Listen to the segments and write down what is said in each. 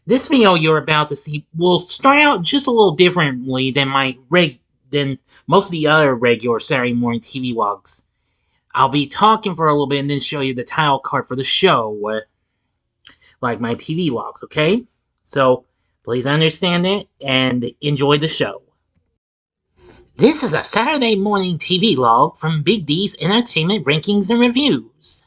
This video you're about to see will start out just a little differently than most of the other regular Saturday morning TV logs. I'll be talking for a little bit and then show you the title card for the show, like my TV logs, okay? So please understand it and enjoy the show. This is a Saturday morning TV log from Big D's Entertainment Rankings and Reviews.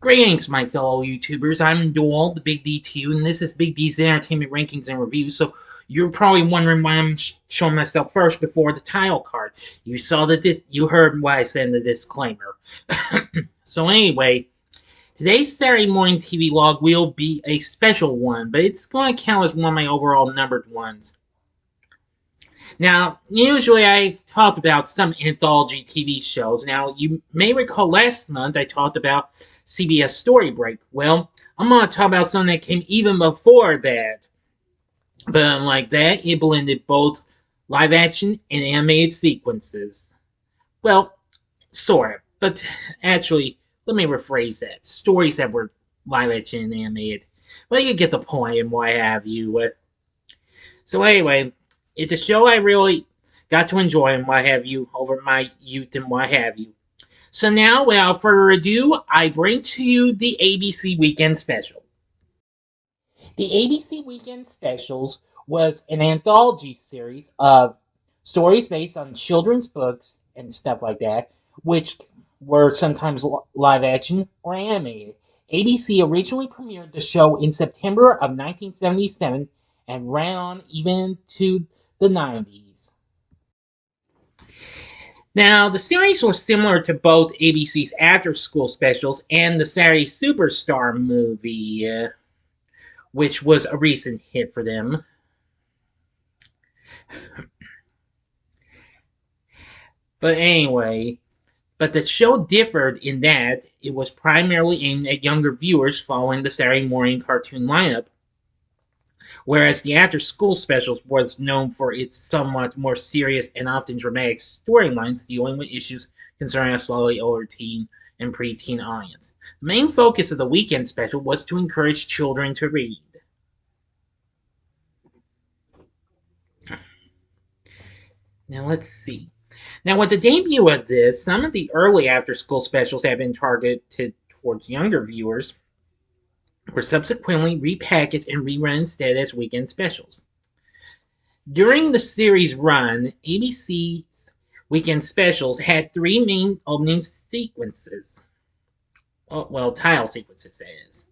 Greetings, my fellow YouTubers. I'm Doyle, the Big D to you, and this is Big D's Entertainment Rankings and Reviews. So you're probably wondering why I'm showing myself first before the title card. You saw that you heard what I said in the disclaimer. So anyway, today's Saturday morning TV log will be a special one, but it's going to count as one of my overall numbered ones. Now, usually I've talked about some anthology TV shows. Now, you may recall last month I talked about CBS Story Break. Well, I'm going to talk about something that came even before that. But unlike that, it blended both live action and animated sequences. Well, sort of. But actually, let me rephrase that. Stories that were live action and animated. Well, you get the point and what have you. So anyway, it's a show I really got to enjoy and what have you over my youth and what have you. So now, without further ado, I bring to you the ABC Weekend Special. The ABC Weekend Specials was an anthology series of stories based on children's books and stuff like that, which were sometimes live action or animated. ABC originally premiered the show in September of 1977 and ran on even to the 90s. Now, the series was similar to both ABC's after-school specials and the Saturday Superstar movie, which was a recent hit for them. But anyway, the show differed in that it was primarily aimed at younger viewers following the Saturday morning cartoon lineup, whereas the after-school specials was known for its somewhat more serious and often dramatic storylines dealing with issues concerning a slightly older teen and preteen audience. The main focus of the weekend special was to encourage children to read. Now let's see. Now with the debut of this, some of the early after-school specials have been targeted towards younger viewers, were subsequently repackaged and rerun instead as weekend specials. During the series run, ABC's weekend specials had three main opening sequences. Well, title sequences, that is.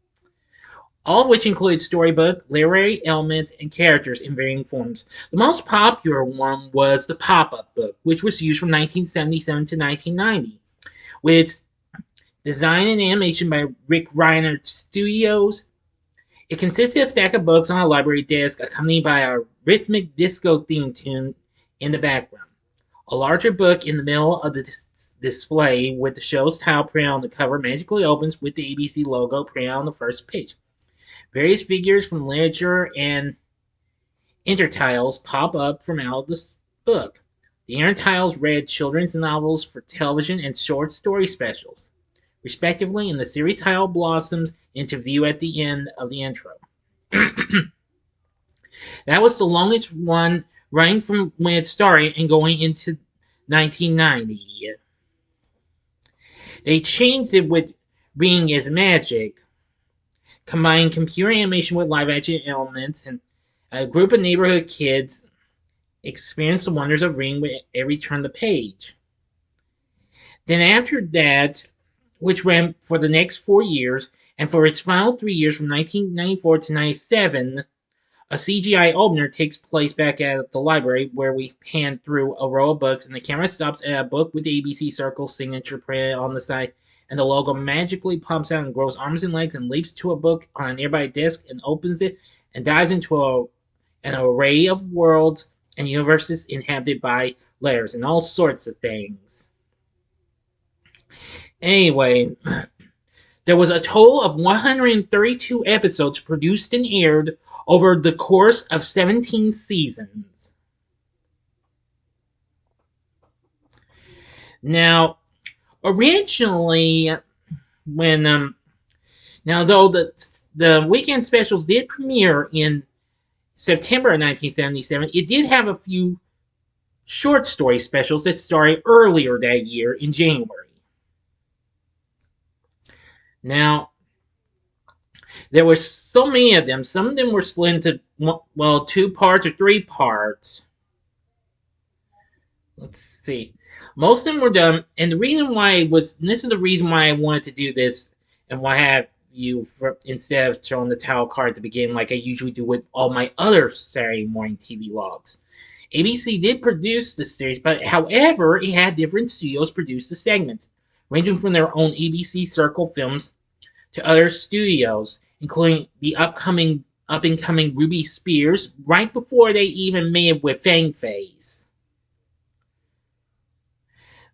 All of which include storybook, literary elements, and characters in varying forms. The most popular one was the pop-up book, which was used from 1977 to 1990, with its design and animation by Rick Reiner Studios. It consisted of a stack of books on a library desk accompanied by a rhythmic disco theme tune in the background. A larger book in the middle of the display with the show's title printed on the cover magically opens with the ABC logo printed on the first page. Various figures from literature and intertitles pop up from out of the book. The intertitles read children's novels for television and short story specials, respectively, and the series title blossoms into view at the end of the intro. That was the longest one running from when it started and going into 1990. They changed it with Reading is Magic, combining computer animation with live action elements, and a group of neighborhood kids experience the wonders of reading with every turn of the page. Then after that, which ran for the next 4 years, and for its final 3 years from 1994 to 97, a CGI opener takes place back at the library where we pan through a row of books and the camera stops at a book with the ABC Circle signature printed on the side, and the logo magically pops out and grows arms and legs and leaps to a book on a nearby desk and opens it and dives into an array of worlds and universes inhabited by letters and all sorts of things. Anyway, there was a total of 132 episodes produced and aired over the course of 17 seasons. Now, originally, when Now, though the weekend specials did premiere in September of 1977, it did have a few short story specials that started earlier that year in January. Now, there were so many of them. Some of them were split into, well, 2 parts or 3 parts. Let's see. Most of them were done, and the reason why this is the reason why I wanted to do this, and why I have you, instead of showing the title card at the beginning like I usually do with all my other Saturday morning TV logs. ABC did produce the series, but however, it had different studios produce the segments, ranging from their own ABC Circle Films to other studios, including the up-and-coming Ruby Spears, right before they even made it with Fang Phase.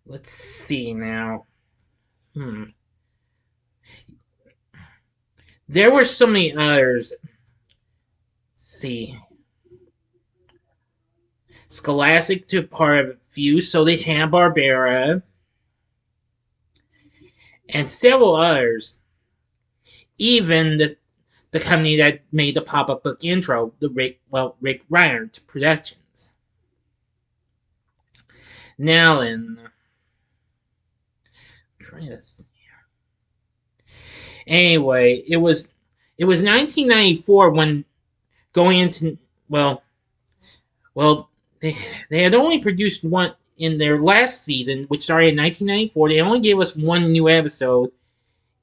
Let's see now. There were so many others. Let's see. Scholastic took part of a few, so they had Barbera, and several others. Even the company that made the pop-up book intro, Rick Riordan Productions. Now then, try this. Anyway, it was 1994 when going into they had only produced one in their last season, which started in 1994. They only gave us one new episode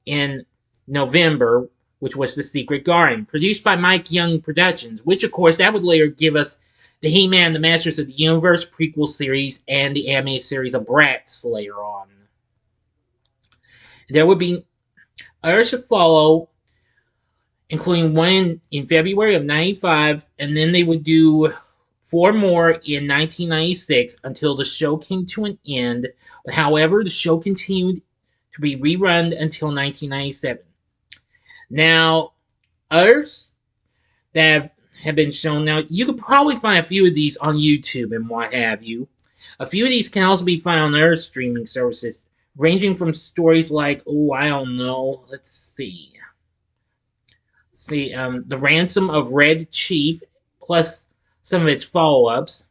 in November, which was The Secret Garden, produced by Mike Young Productions, which of course that would later give us the He-Man, the Masters of the Universe prequel series, and the animated series of Bratz later on. There would be others to follow, including one in February of 95, and then they would do 4 more in 1996 until the show came to an end. But however, the show continued to be rerun until 1997. Now, others that have been shown, now you could probably find a few of these on YouTube and what have you. A few of these can also be found on other streaming services, ranging from stories like, I don't know, let's see. The Ransom of Red Chief, plus some of its follow-ups.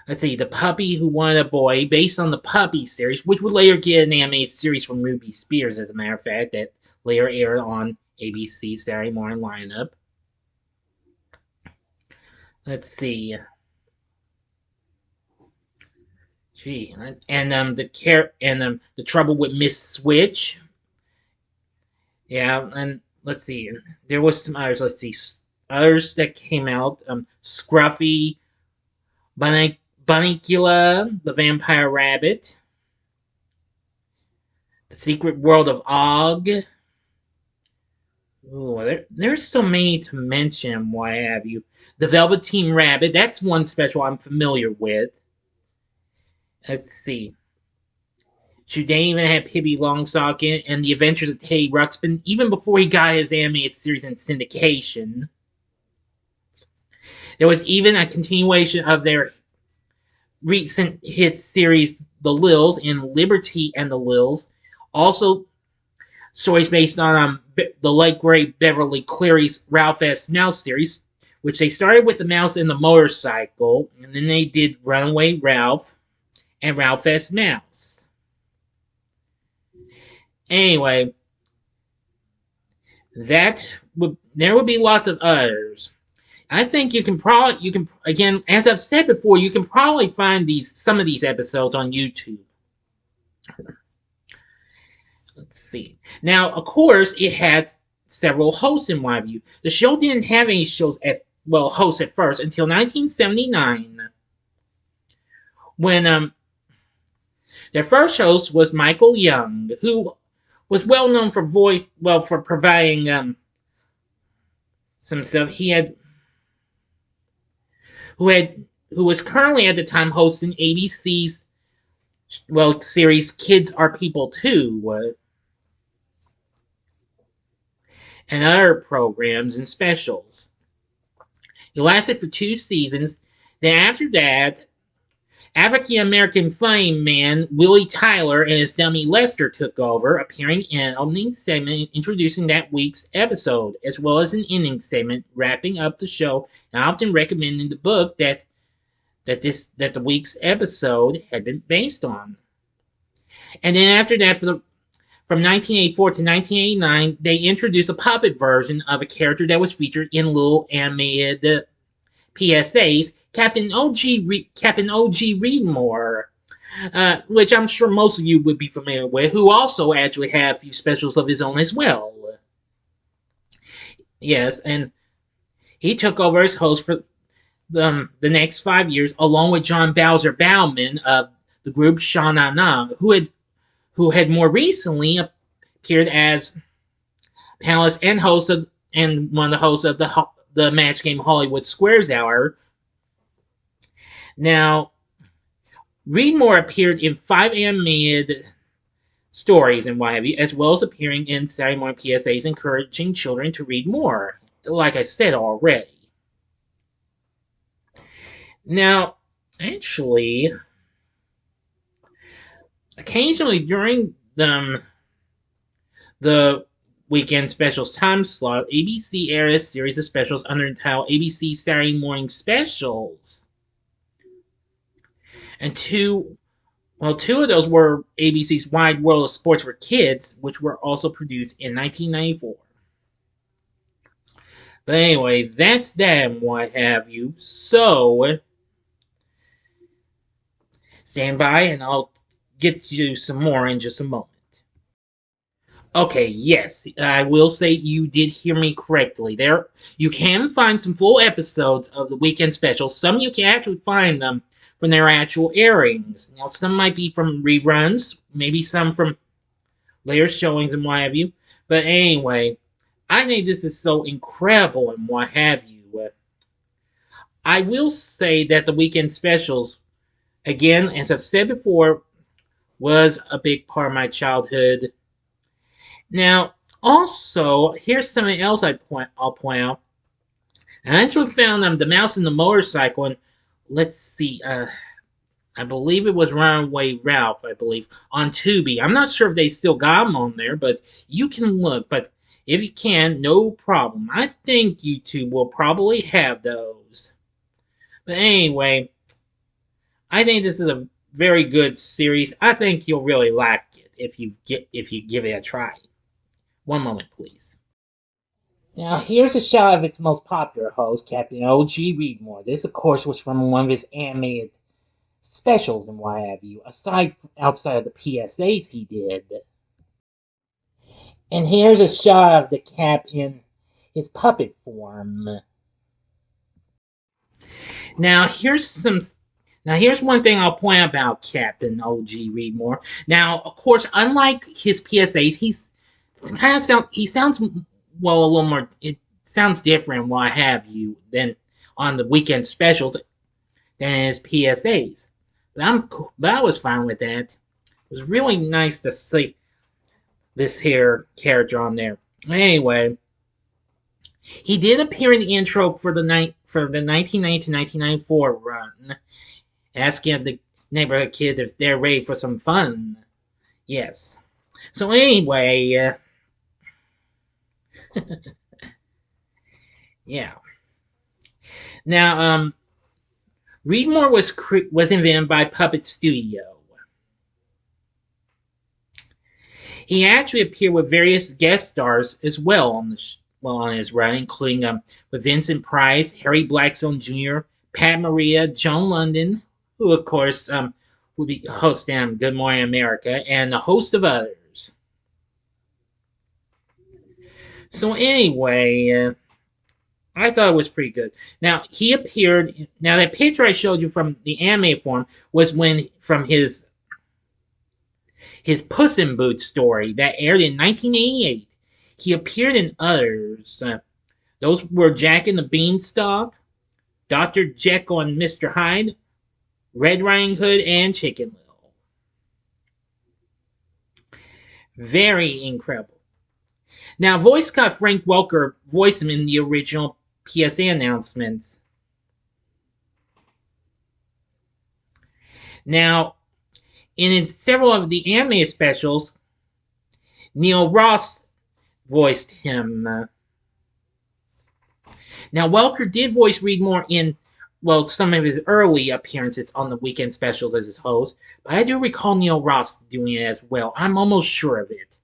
Let's see, The Puppy Who Wanted a Boy, based on the Puppy series, which would later get an animated series from Ruby Spears, as a matter of fact, that later aired on ABC's Saturday morning lineup. Let's see. And the Trouble with Miss Switch. Yeah, and let's see. There was some others. Let's see. Others that came out. Scruffy, Bunnicula, the Vampire Rabbit, The Secret World of Og. There's so many to mention, what have you. The Velveteen Rabbit, that's one special I'm familiar with. Let's see. Shoot, they even had Pippi Longstocking in it, and The Adventures of Teddy Ruxpin, even before he got his animated series in syndication. There was even a continuation of their recent hit series, The Lils, in Liberty and the Lils. Also, stories based on the late great Beverly Cleary's Ralph S. Mouse series, which they started with the mouse and the motorcycle, and then they did Runaway Ralph and Ralph S. Mouse. Anyway, there would be lots of others. I think you can again, as I've said before, you can probably find some of these episodes on YouTube. Let's see. Now, of course, it had several hosts in my view. The show didn't have any hosts at first until 1979, when their first host was Michael Young, who was well known for providing some stuff. Who was currently at the time hosting ABC's series Kids Are People Too, and other programs and specials. It lasted for 2 seasons. Then after that, African-American fireman Willie Tyler and his dummy Lester took over, appearing in an opening segment introducing that week's episode, as well as an ending segment wrapping up the show, and often recommending the book that the week's episode had been based on. And then after that, from 1984 to 1989, they introduced a puppet version of a character that was featured in little animated PSAs, Captain O.G. Readmore, which I'm sure most of you would be familiar with, who also actually had a few specials of his own as well. Yes, and he took over as host for the next 5 years, along with John Bowser Bowman of the group Sha Na Na, who had more recently appeared as panelist and one of the hosts of the Match Game Hollywood Squares Hour. Now, Readmore appeared in 5 animated stories and what have you, as well as appearing in Saturday Morning PSAs encouraging children to read more, like I said already. Now, actually, occasionally during the weekend specials time slot, ABC aired a series of specials under the title ABC Saturday Morning Specials. And two of those were ABC's Wide World of Sports for Kids, which were also produced in 1994. But anyway, that's that and what have you. So, stand by and I'll get you some more in just a moment. Okay, yes, I will say you did hear me correctly. There, you can find some full episodes of the weekend specials. Some you can actually find them from their actual airings. Now, some might be from reruns, maybe some from later showings and what have you. But anyway, I think this is so incredible and what have you. I will say that the weekend specials, again, as I've said before, was a big part of my childhood. Now, also, here's something else I'll point out. I actually found The Mouse and the Motorcycle, and let's see, I believe it was Runaway Ralph, on Tubi. I'm not sure if they still got them on there, but you can look. But if you can, no problem. I think YouTube will probably have those. But anyway, I think this is a very good series. I think you'll really like it if you give it a try. One moment, please. Now, here's a shot of its most popular host, Captain O.G. Readmore. This, of course, was from one of his animated specials and what have you, outside of the PSAs he did. And here's a shot of the Cap in his puppet form. Now, here's one thing I'll point out about Captain O.G. Readmore. Now, of course, unlike his PSAs, he sounds a little more. It sounds different, what have you, than on the weekend specials than his PSAs. But I was fine with that. It was really nice to see this here character on there. Anyway, he did appear in the intro for the 1990 to 1994 run, asking the neighborhood kids if they're ready for some fun. Yes. So anyway, yeah. Now, Readmore was invented by Puppet Studio. He actually appeared with various guest stars as well on his run, including with Vincent Price, Harry Blackstone Jr., Pat Maria, Joan London, who of course will be hosting Good Morning America, and a host of others. So anyway, I thought it was pretty good. Now, he appeared. Now, that picture I showed you from the anime form was from his Puss in Boots story that aired in 1988. He appeared in others. Those were Jack and the Beanstalk, Dr. Jekyll and Mr. Hyde, Red Riding Hood, and Chicken Little. Very incredible. Now, voice cut Frank Welker voiced him in the original PSA announcements. Now, in several of the anime specials, Neil Ross voiced him. Now, Welker did voice Readmore in, well, some of his early appearances on the weekend specials as his host, but I do recall Neil Ross doing it as well. I'm almost sure of it.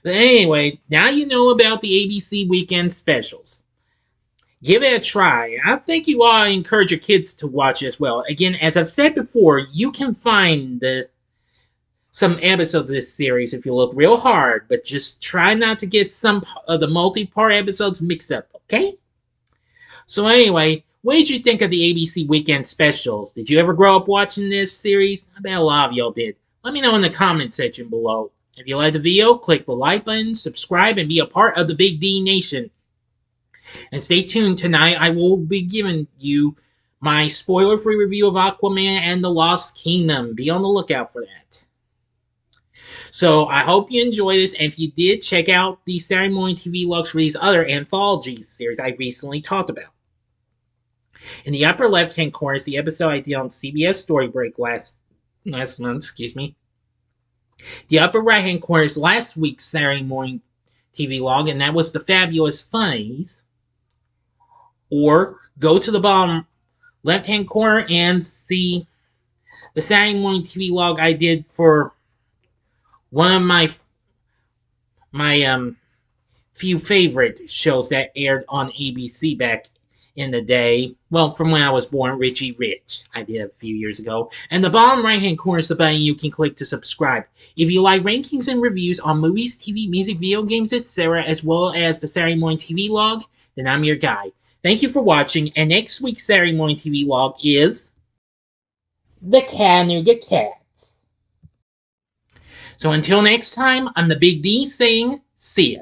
But anyway, now you know about the ABC weekend specials. Give it a try. I think you ought to encourage your kids to watch it as well. Again, as I've said before, you can find some episodes of this series if you look real hard, but just try not to get some of the multi-part episodes mixed up, okay? So anyway, what did you think of the ABC weekend specials? Did you ever grow up watching this series? I bet a lot of y'all did. Let me know in the comment section below. If you liked the video, click the like button, subscribe, and be a part of the Big D Nation. And stay tuned tonight. I will be giving you my spoiler-free review of Aquaman and the Lost Kingdom. Be on the lookout for that. So I hope you enjoyed this. And if you did, check out the Saturday Morning TVLog for these other anthology series I recently talked about. In the upper left-hand corner is the episode I did on CBS Story Break last month. The upper right-hand corner is last week's Saturday Morning TVLog, and that was the Fabulous Funnies. Or go to the bottom left-hand corner and see the Saturday Morning TVLog I did for one of my few favorite shows that aired on ABC back in the day. Well, from when I was born, Richie Rich. I did a few years ago. And the bottom right-hand corner is the button you can click to subscribe. If you like rankings and reviews on movies, TV, music, video games, etc., as well as the Saturday Morning TVLog, then I'm your guy. Thank you for watching, and next week's Saturday Morning TVLog is the Canuga Cats. So until next time, I'm the Big D saying, see ya.